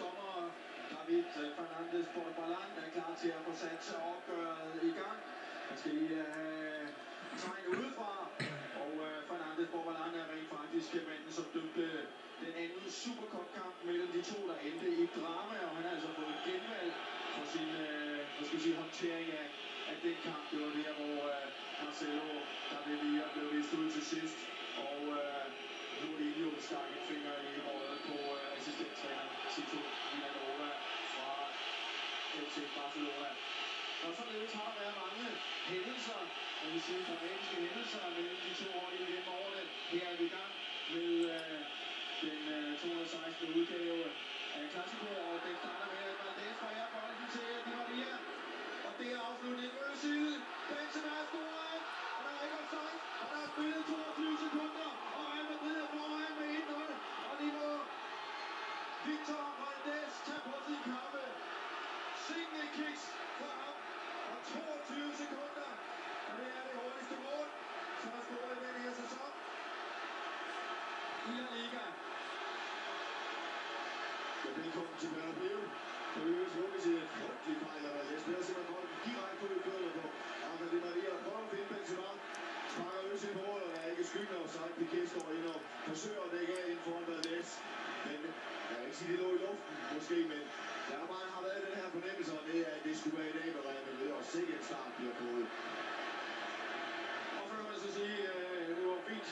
dommer David Fernandez Porbalan er klar til at få sat opgøret i gang. Han skal lige have tegn udefra, og Fernandez Porbalan er rent faktisk manden, som dømte den anden Supercup-kamp mellem de to, der endte i drama, og han har altså fået genvalg for sin håndtering af den kamp. Det var der, hvor Marcelo Davila blev vist ud til sidst, og Lourinho stak en finger i håret på assistenttræner Tito Vilanova fra FC Barcelona. Og således har der været mange hændelser, jeg vil sige dramatiske hændelser mellem de to hold igennem årene. Her er vi i gang med den 216. udgave af Clasico, og den starter med, at Valdez fra her bolden til Di Maria. Og det er afslutningen på side. Benzema er scoret, og der er ikke offside, og der er spillet 22 sekunder, og Real Madrid er foran med 1-0, og de må Victor Valdez tage på sin kappe. Single kicks for ham, og 22 sekunder, og det er det hurtigste mål, som er scoret i den her sæson i La Liga. Velkommen til Bernabeu. Der løbes Lukas i et frygteligt fejl, og jeg spiller simpelthen bolden direkte ud i køderne på Angel Di Maria. Prøver at finde Benzema. Sparker løs i mål, og der er ikke skyggen af offside. Piqué står ind og forsøger at dække af inden foran Valdez. Men jeg vil ikke sige, det lå i luften, måske, men der bare har været den her fornemmelse, og det er, at det skulle være i dag, hvor Real Madrid og sikkert start bliver fået. Og så kan man så sige, det var fint,